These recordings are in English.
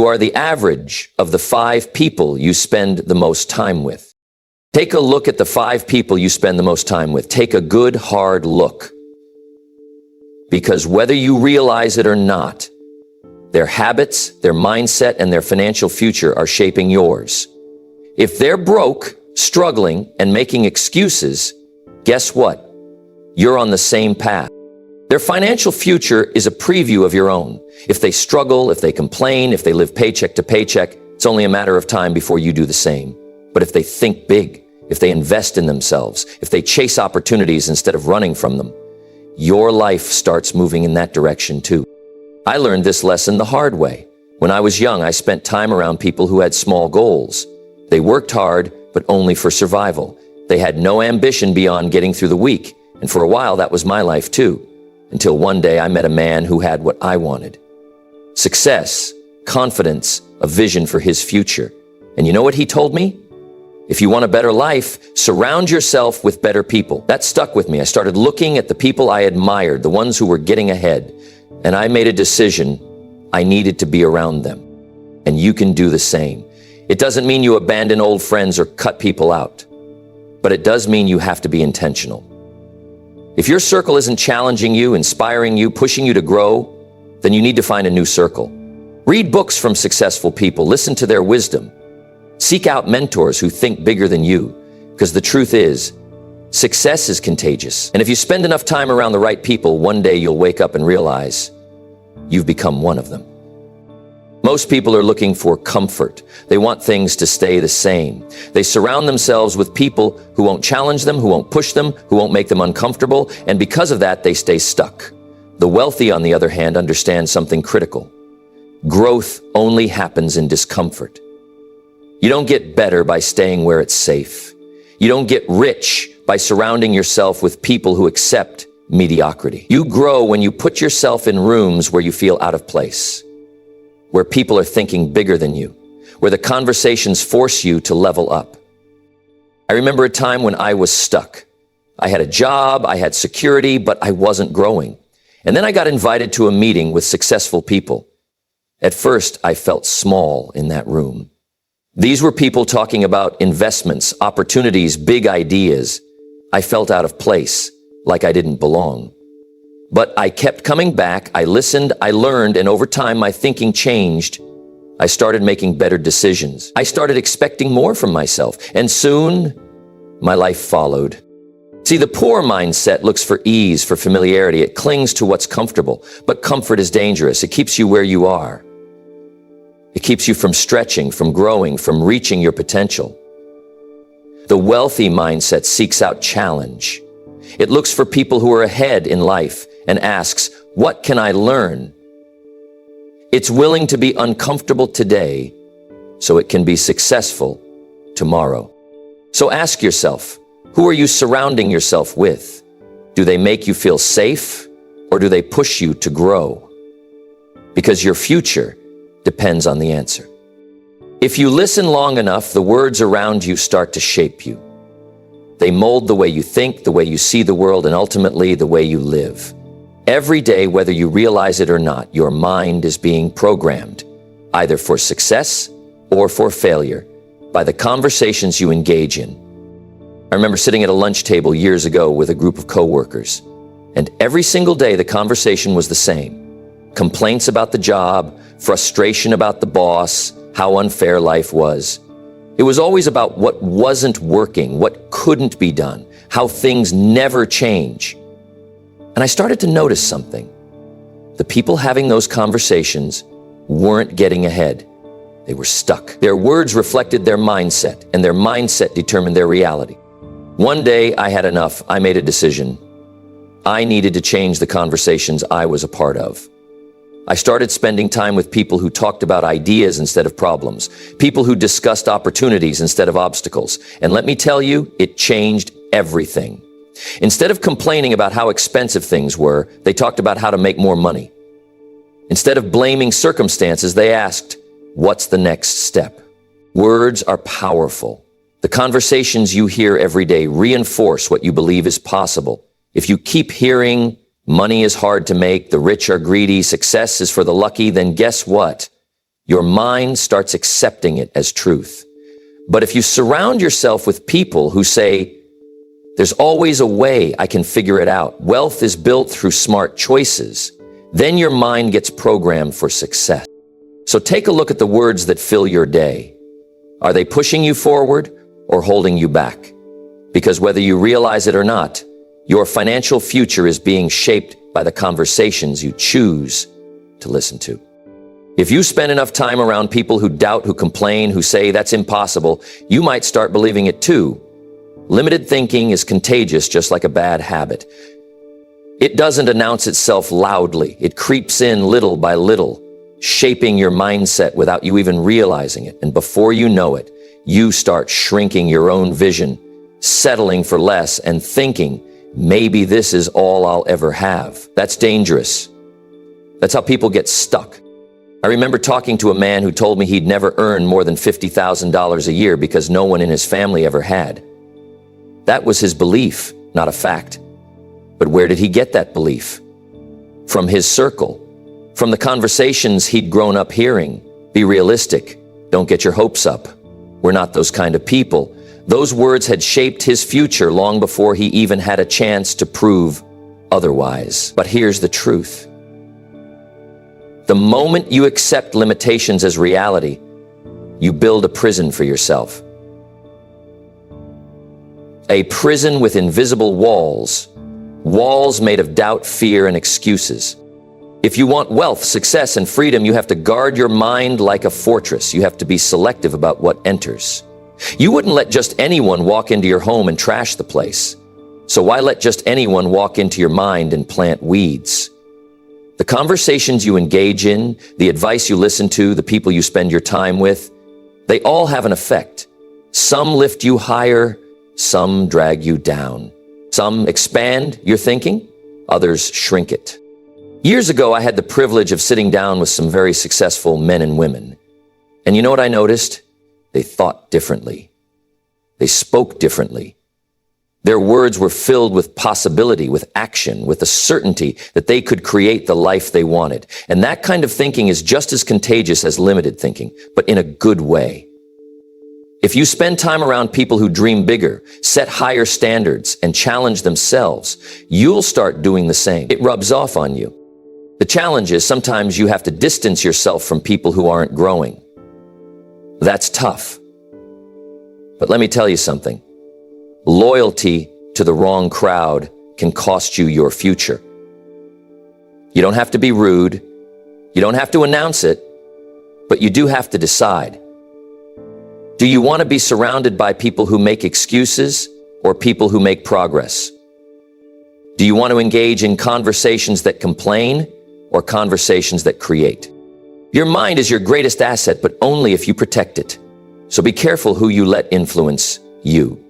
You are the average of the 5 people you spend the most time with. Take a look at the 5 people you spend the most time with. Take a good, hard look. Because whether you realize it or not, their habits, their mindset, and their financial future are shaping yours. If they're broke, struggling, and making excuses, guess what? You're on the same path. Their financial future is a preview of your own. If they struggle, if they complain, if they live paycheck to paycheck, it's only a matter of time before you do the same. But if they think big, if they invest in themselves, if they chase opportunities instead of running from them, your life starts moving in that direction too. I learned this lesson the hard way. When I was young, I spent time around people who had small goals. They worked hard, but only for survival. They had no ambition beyond getting through the week. And for a while, that was my life too. Until one day I met a man who had what I wanted. Success, confidence, a vision for his future. And you know what he told me? If you want a better life, surround yourself with better people. That stuck with me. I started looking at the people I admired, the ones who were getting ahead. And I made a decision. I needed to be around them. And you can do the same. It doesn't mean you abandon old friends or cut people out. But it does mean you have to be intentional. If your circle isn't challenging you, inspiring you, pushing you to grow, then you need to find a new circle. Read books from successful people. Listen to their wisdom. Seek out mentors who think bigger than you. Because the truth is, success is contagious. And if you spend enough time around the right people, one day you'll wake up and realize you've become one of them. Most people are looking for comfort. They want things to stay the same. They surround themselves with people who won't challenge them, who won't push them, who won't make them uncomfortable, and because of that, they stay stuck. The wealthy, on the other hand, understand something critical. Growth only happens in discomfort. You don't get better by staying where it's safe. You don't get rich by surrounding yourself with people who accept mediocrity. You grow when you put yourself in rooms where you feel out of place, where people are thinking bigger than you, where the conversations force you to level up. I remember a time when I was stuck. I had a job, I had security, but I wasn't growing. And then I got invited to a meeting with successful people. At first, I felt small in that room. These were people talking about investments, opportunities, big ideas. I felt out of place, like I didn't belong. But I kept coming back, I listened, I learned, and over time my thinking changed. I started making better decisions. I started expecting more from myself, and soon my life followed. See, the poor mindset looks for ease, for familiarity. It clings to what's comfortable, but comfort is dangerous. It keeps you where you are. It keeps you from stretching, from growing, from reaching your potential. The wealthy mindset seeks out challenge. It looks for people who are ahead in life and asks, what can I learn? It's willing to be uncomfortable today so it can be successful tomorrow. So ask yourself, who are you surrounding yourself with? Do they make you feel safe or do they push you to grow? Because your future depends on the answer. If you listen long enough, the words around you start to shape you. They mold the way you think, the way you see the world, and ultimately the way you live. Every day, whether you realize it or not, your mind is being programmed, either for success or for failure, by the conversations you engage in. I remember sitting at a lunch table years ago with a group of coworkers, and every single day the conversation was the same. Complaints about the job, frustration about the boss, how unfair life was. It was always about what wasn't working, what couldn't be done, how things never change. And I started to notice something. The people having those conversations weren't getting ahead. They were stuck. Their words reflected their mindset, and their mindset determined their reality. One day I had enough. I made a decision. I needed to change the conversations I was a part of. I started spending time with people who talked about ideas instead of problems, people who discussed opportunities instead of obstacles. And let me tell you, it changed everything. Instead of complaining about how expensive things were, they talked about how to make more money. Instead of blaming circumstances, they asked, what's the next step? Words are powerful. The conversations you hear every day reinforce what you believe is possible. If you keep hearing, money is hard to make, the rich are greedy, success is for the lucky, then guess what? Your mind starts accepting it as truth. But if you surround yourself with people who say, there's always a way, I can figure it out, wealth is built through smart choices, then your mind gets programmed for success. So take a look at the words that fill your day. Are they pushing you forward or holding you back? Because whether you realize it or not, your financial future is being shaped by the conversations you choose to listen to. If you spend enough time around people who doubt, who complain, who say that's impossible, you might start believing it too. Limited thinking is contagious, just like a bad habit. It doesn't announce itself loudly. It creeps in little by little, shaping your mindset without you even realizing it. And before you know it, you start shrinking your own vision, settling for less, and thinking, maybe this is all I'll ever have. That's dangerous. That's how people get stuck. I remember talking to a man who told me he'd never earn more than $50,000 a year because no one in his family ever had. That was his belief, not a fact. But where did he get that belief? From his circle, from the conversations he'd grown up hearing. Be realistic. Don't get your hopes up. We're not those kind of people. Those words had shaped his future long before he even had a chance to prove otherwise. But here's the truth. The moment you accept limitations as reality, you build a prison for yourself. A prison with invisible walls, walls made of doubt, fear, and excuses. If you want wealth, success, and freedom, you have to guard your mind like a fortress. You have to be selective about what enters. You wouldn't let just anyone walk into your home and trash the place. So why let just anyone walk into your mind and plant weeds? The conversations you engage in, the advice you listen to, the people you spend your time with, they all have an effect. Some lift you higher, some drag you down. Some expand your thinking, others shrink it. Years ago, I had the privilege of sitting down with some very successful men and women. And you know what I noticed? They thought differently. They spoke differently. Their words were filled with possibility, with action, with the certainty that they could create the life they wanted. And that kind of thinking is just as contagious as limited thinking, but in a good way. If you spend time around people who dream bigger, set higher standards, and challenge themselves, you'll start doing the same. It rubs off on you. The challenge is sometimes you have to distance yourself from people who aren't growing. That's tough. But let me tell you something. Loyalty to the wrong crowd can cost you your future. You don't have to be rude. You don't have to announce it, but you do have to decide. Do you want to be surrounded by people who make excuses or people who make progress? Do you want to engage in conversations that complain or conversations that create? Your mind is your greatest asset, but only if you protect it. So be careful who you let influence you.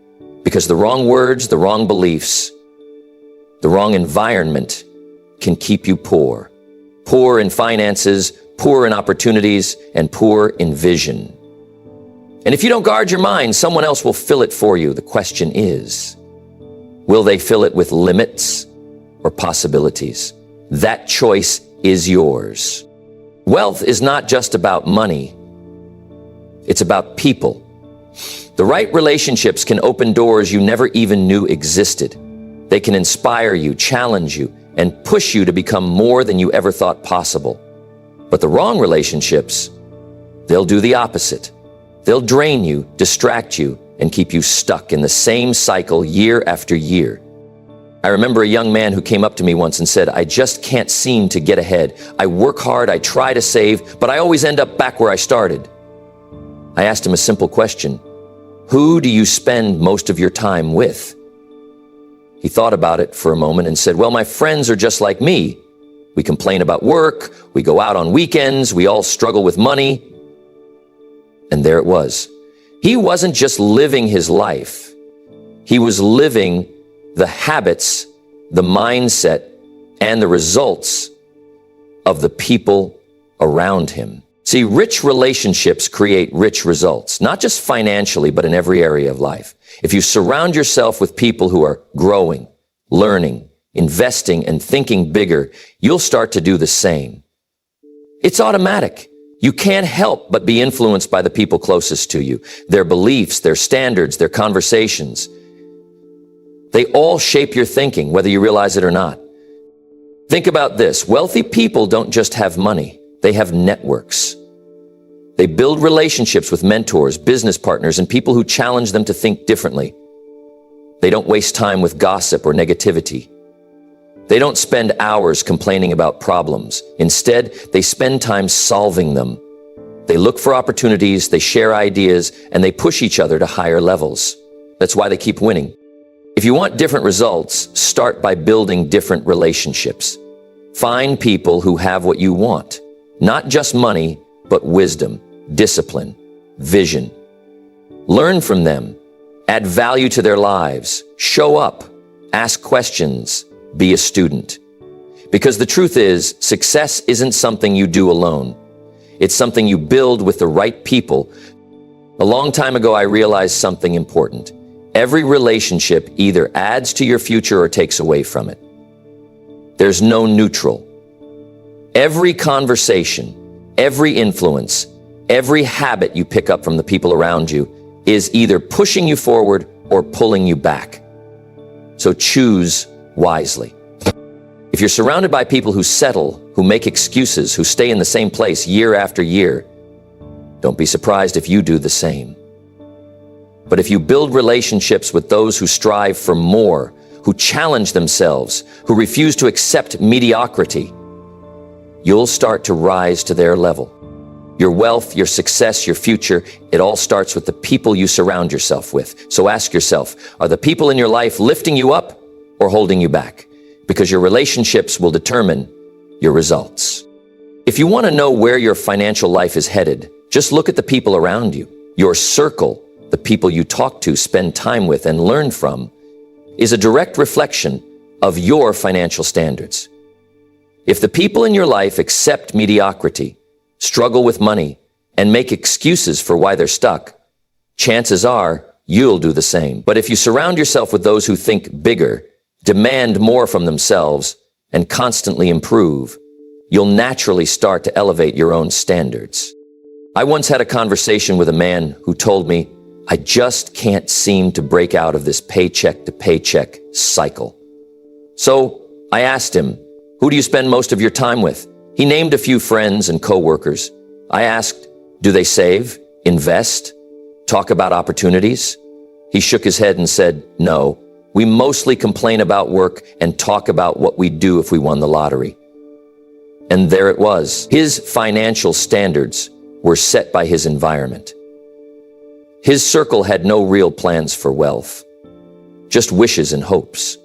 Because the wrong words, the wrong beliefs, the wrong environment can keep you poor. Poor in finances, poor in opportunities, and poor in vision. And if you don't guard your mind, someone else will fill it for you. The question is, will they fill it with limits or possibilities? That choice is yours. Wealth is not just about money. It's about people. The right relationships can open doors you never even knew existed. They can inspire you, challenge you, and push you to become more than you ever thought possible. But the wrong relationships, they'll do the opposite. They'll drain you, distract you, and keep you stuck in the same cycle year after year. I remember a young man who came up to me once and said, I just can't seem to get ahead. I work hard, I try to save, but I always end up back where I started. I asked him a simple question. Who do you spend most of your time with? He thought about it for a moment and said, well, my friends are just like me. We complain about work, we go out on weekends, we all struggle with money. And there it was. He wasn't just living his life. He was living the habits, the mindset, and the results of the people around him. See, rich relationships create rich results, not just financially, but in every area of life. If you surround yourself with people who are growing, learning, investing, and thinking bigger, you'll start to do the same. It's automatic. You can't help but be influenced by the people closest to you, their beliefs, their standards, their conversations. They all shape your thinking, whether you realize it or not. Think about this. Wealthy people don't just have money, they have networks. They build relationships with mentors, business partners, and people who challenge them to think differently. They don't waste time with gossip or negativity. They don't spend hours complaining about problems. Instead, they spend time solving them. They look for opportunities, they share ideas, and they push each other to higher levels. That's why they keep winning. If you want different results, start by building different relationships. Find people who have what you want. Not just money, but wisdom, discipline, vision. Learn from them. Add value to their lives. Show up. Ask questions. Be a student. Because the truth is, success isn't something you do alone. It's something you build with the right people. A long time ago, I realized something important. Every relationship either adds to your future or takes away from it. There's no neutral. Every conversation, every influence, every habit you pick up from the people around you is either pushing you forward or pulling you back. So choose wisely. If you're surrounded by people who settle, who make excuses, who stay in the same place year after year, don't be surprised if you do the same. But if you build relationships with those who strive for more, who challenge themselves, who refuse to accept mediocrity, you'll start to rise to their level. Your wealth, your success, your future, it all starts with the people you surround yourself with. So ask yourself, are the people in your life lifting you up or holding you back? Because your relationships will determine your results. If you want to know where your financial life is headed, just look at the people around you. Your circle, the people you talk to, spend time with, and learn from, is a direct reflection of your financial standards. If the people in your life accept mediocrity, struggle with money, and make excuses for why they're stuck, chances are you'll do the same. But if you surround yourself with those who think bigger, demand more from themselves, and constantly improve, you'll naturally start to elevate your own standards. I once had a conversation with a man who told me, I just can't seem to break out of this paycheck to paycheck cycle. So I asked him, who do you spend most of your time with? He named a few friends and coworkers. I asked, do they save, invest, talk about opportunities? He shook his head and said, no, we mostly complain about work and talk about what we'd do if we won the lottery. And there it was. His financial standards were set by his environment. His circle had no real plans for wealth, just wishes and hopes.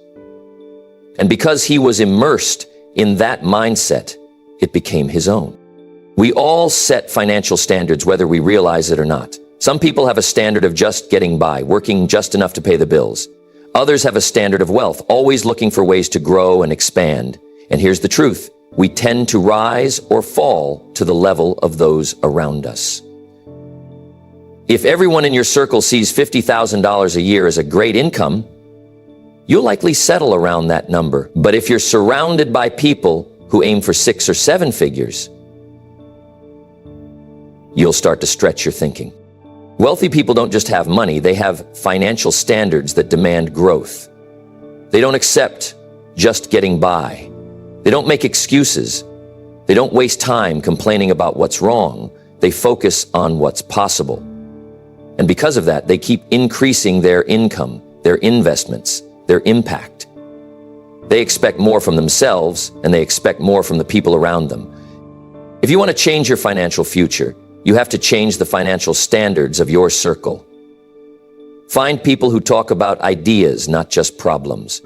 And because he was immersed in that mindset, it became his own. We all set financial standards, whether we realize it or not. Some people have a standard of just getting by, working just enough to pay the bills. Others have a standard of wealth, always looking for ways to grow and expand. And here's the truth. We tend to rise or fall to the level of those around us. If everyone in your circle sees $50,000 a year as a great income, you'll likely settle around that number. But if you're surrounded by people who aim for 6 or 7 figures, you'll start to stretch your thinking. Wealthy people don't just have money, they have financial standards that demand growth. They don't accept just getting by. They don't make excuses. They don't waste time complaining about what's wrong. They focus on what's possible. And because of that, they keep increasing their income, their investments, their impact. They expect more from themselves, and they expect more from the people around them. If you want to change your financial future, you have to change the financial standards of your circle. Find people who talk about ideas, not just problems.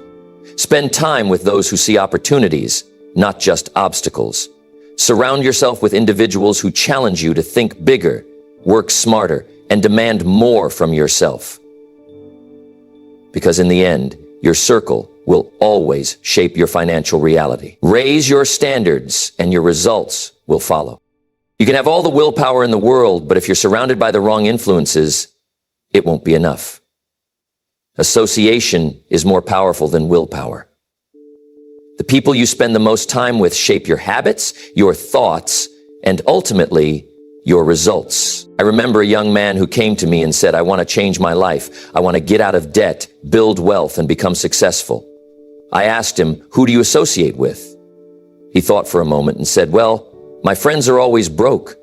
Spend time with those who see opportunities, not just obstacles. Surround yourself with individuals who challenge you to think bigger, work smarter, and demand more from yourself. Because in the end, your circle will always shape your financial reality. Raise your standards and your results will follow. You can have all the willpower in the world, but if you're surrounded by the wrong influences, it won't be enough. Association is more powerful than willpower. The people you spend the most time with shape your habits, your thoughts, and ultimately, your results. I remember a young man who came to me and said, I want to change my life. I want to get out of debt, build wealth, and become successful. I asked him, who do you associate with? He thought for a moment and said, well, my friends are always broke.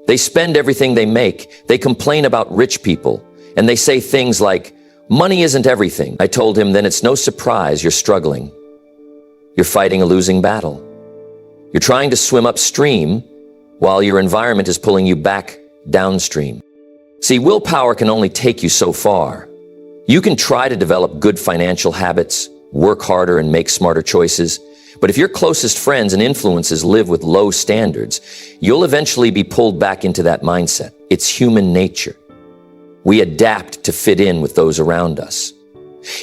They spend everything they make. They complain about rich people. And they say things like, money isn't everything. I told him, then it's no surprise you're struggling. You're fighting a losing battle. You're trying to swim upstream while your environment is pulling you back downstream. See, willpower can only take you so far. You can try to develop good financial habits, work harder and make smarter choices. But if your closest friends and influences live with low standards, you'll eventually be pulled back into that mindset. It's human nature. We adapt to fit in with those around us.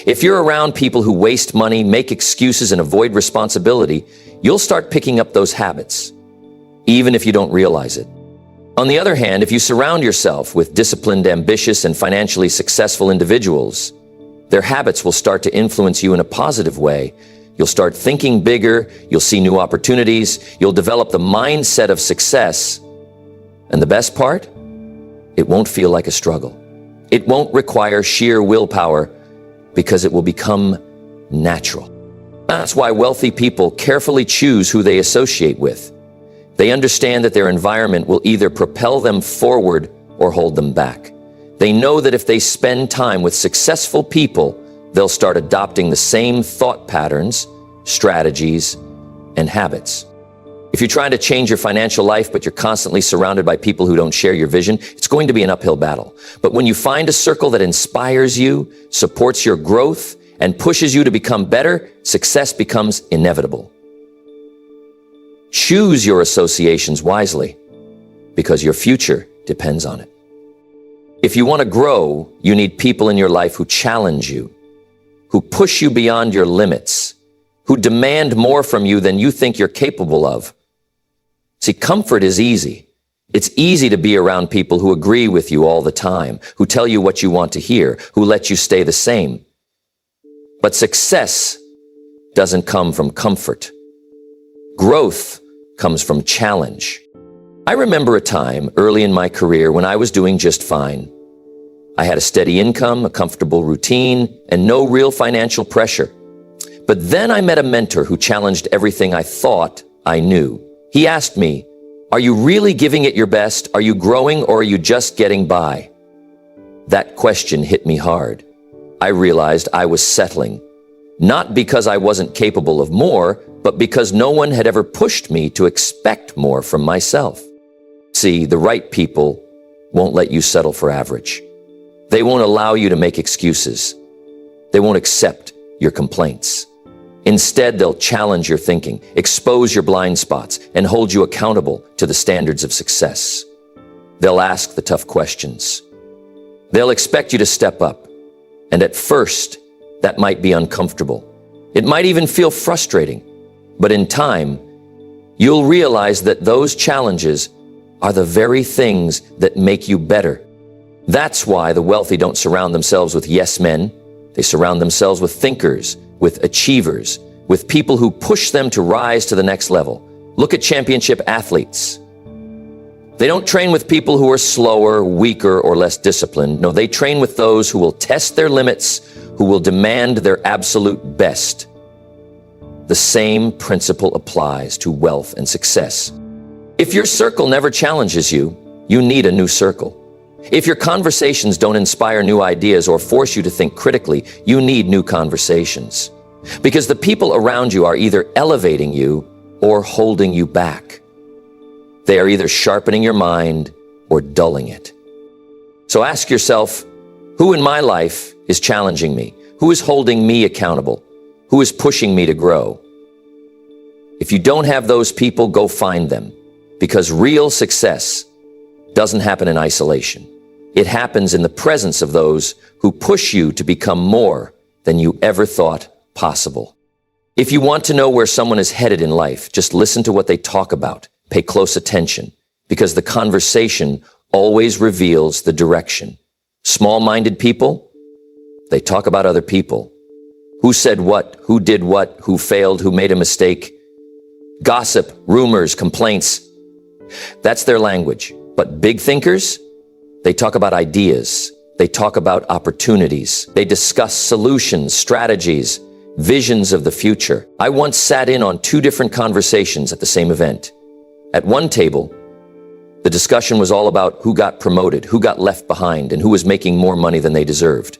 If you're around people who waste money, make excuses, and avoid responsibility, you'll start picking up those habits, even if you don't realize it. On the other hand, if you surround yourself with disciplined, ambitious, and financially successful individuals, their habits will start to influence you in a positive way. You'll start thinking bigger, you'll see new opportunities, you'll develop the mindset of success. And the best part? It won't feel like a struggle. It won't require sheer willpower because it will become natural. That's why wealthy people carefully choose who they associate with. They understand that their environment will either propel them forward or hold them back. They know that if they spend time with successful people, they'll start adopting the same thought patterns, strategies, and habits. If you're trying to change your financial life, but you're constantly surrounded by people who don't share your vision, it's going to be an uphill battle. But when you find a circle that inspires you, supports your growth, and pushes you to become better, success becomes inevitable. Choose your associations wisely, because your future depends on it. If you want to grow, you need people in your life who challenge you, who push you beyond your limits, who demand more from you than you think you're capable of. See, comfort is easy. It's easy to be around people who agree with you all the time, who tell you what you want to hear, who let you stay the same. But success doesn't come from comfort. Growth comes from challenge. I remember a time early in my career when I was doing just fine. I had a steady income, a comfortable routine, and no real financial pressure. But then I met a mentor who challenged everything I thought I knew. He asked me, are you really giving it your best? Are you growing, or are you just getting by? That question hit me hard. I realized I was settling, not because I wasn't capable of more, but because no one had ever pushed me to expect more from myself. See, the right people won't let you settle for average. They won't allow you to make excuses. They won't accept your complaints. Instead, they'll challenge your thinking, expose your blind spots, and hold you accountable to the standards of success. They'll ask the tough questions. They'll expect you to step up. And at first, that might be uncomfortable. It might even feel frustrating. But in time, you'll realize that those challenges are the very things that make you better. That's why the wealthy don't surround themselves with yes men. They surround themselves with thinkers, with achievers, with people who push them to rise to the next level. Look at championship athletes. They don't train with people who are slower, weaker, or less disciplined. No, they train with those who will test their limits, who will demand their absolute best. The same principle applies to wealth and success. If your circle never challenges you, you need a new circle. If your conversations don't inspire new ideas or force you to think critically, you need new conversations. Because the people around you are either elevating you or holding you back. They are either sharpening your mind or dulling it. So ask yourself, who in my life is challenging me? Who is holding me accountable? Who is pushing me to grow? If you don't have those people, go find them. Because real success doesn't happen in isolation. It happens in the presence of those who push you to become more than you ever thought possible. If you want to know where someone is headed in life, just listen to what they talk about. Pay close attention, because the conversation always reveals the direction. Small-minded people, they talk about other people. Who said what, who did what, who failed, who made a mistake. Gossip, rumors, complaints. That's their language. But big thinkers, they talk about ideas. They talk about opportunities. They discuss solutions, strategies, visions of the future. I once sat in on 2 different conversations at the same event. At one table, the discussion was all about who got promoted, who got left behind, and who was making more money than they deserved.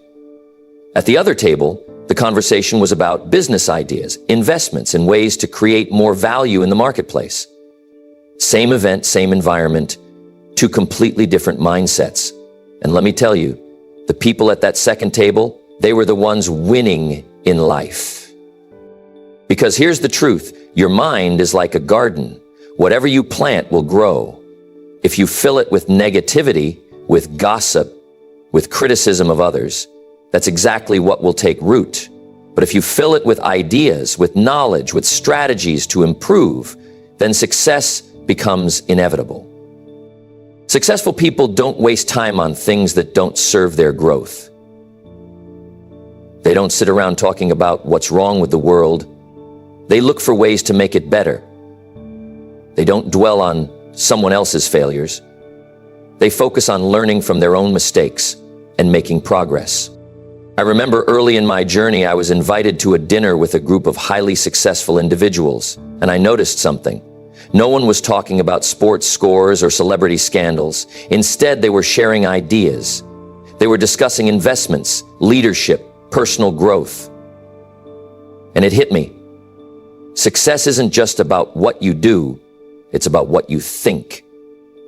At the other table, the conversation was about business ideas, investments, and ways to create more value in the marketplace. Same event, same environment, 2 completely different mindsets. And let me tell you, the people at that second table, they were the ones winning in life. Because here's the truth, your mind is like a garden. Whatever you plant will grow. If you fill it with negativity, with gossip, with criticism of others, that's exactly what will take root. But if you fill it with ideas, with knowledge, with strategies to improve, then success becomes inevitable. Successful people don't waste time on things that don't serve their growth. They don't sit around talking about what's wrong with the world. They look for ways to make it better. They don't dwell on someone else's failures. They focus on learning from their own mistakes and making progress. I remember early in my journey, I was invited to a dinner with a group of highly successful individuals, and I noticed something. No one was talking about sports scores or celebrity scandals. Instead, they were sharing ideas. They were discussing investments, leadership, personal growth. And it hit me. Success isn't just about what you do, it's about what you think.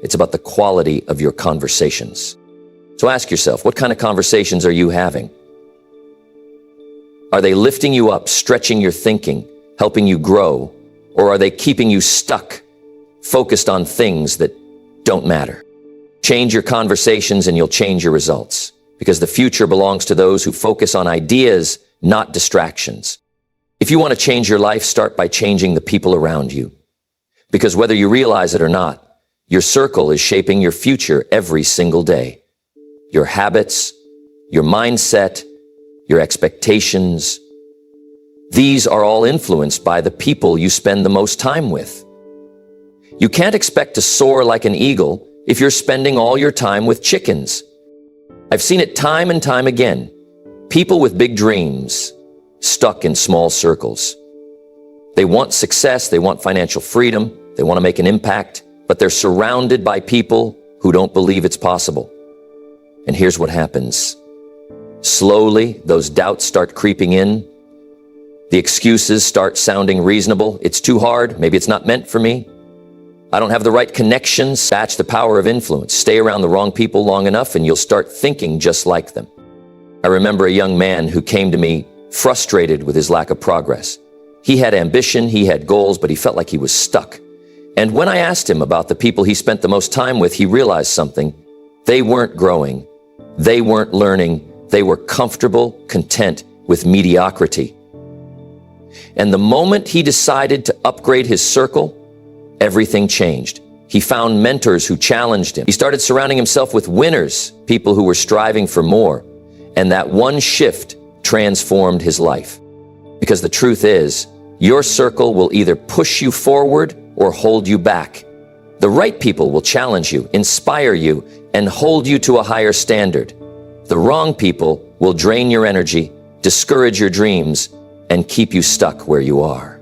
It's about the quality of your conversations. So ask yourself, what kind of conversations are you having? Are they lifting you up, stretching your thinking, helping you grow? Or are they keeping you stuck, focused on things that don't matter? Change your conversations and you'll change your results, because the future belongs to those who focus on ideas, not distractions. If you want to change your life, start by changing the people around you. Because whether you realize it or not, your circle is shaping your future every single day. Your habits, your mindset, your expectations, these are all influenced by the people you spend the most time with. You can't expect to soar like an eagle if you're spending all your time with chickens. I've seen it time and time again. People with big dreams, stuck in small circles. They want success, they want financial freedom, they want to make an impact, but they're surrounded by people who don't believe it's possible. And here's what happens. Slowly, those doubts start creeping in. The excuses start sounding reasonable. It's too hard. Maybe it's not meant for me. I don't have the right connections. That's the power of influence. Stay around the wrong people long enough and you'll start thinking just like them. I remember a young man who came to me frustrated with his lack of progress. He had ambition, he had goals, but he felt like he was stuck. And when I asked him about the people he spent the most time with, he realized something. They weren't growing. They weren't learning. They were comfortable, content with mediocrity. And the moment he decided to upgrade his circle, everything changed. He found mentors who challenged him. He started surrounding himself with winners, people who were striving for more. And that one shift transformed his life. Because the truth is, your circle will either push you forward or hold you back. The right people will challenge you, inspire you, and hold you to a higher standard. The wrong people will drain your energy, discourage your dreams, and keep you stuck where you are.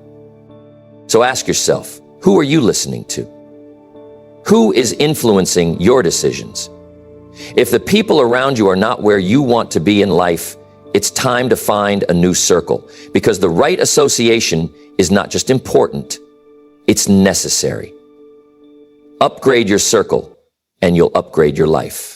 So ask yourself, who are you listening to? Who is influencing your decisions? If the people around you are not where you want to be in life, it's time to find a new circle, because the right association is not just important, it's necessary. Upgrade your circle, and you'll upgrade your life.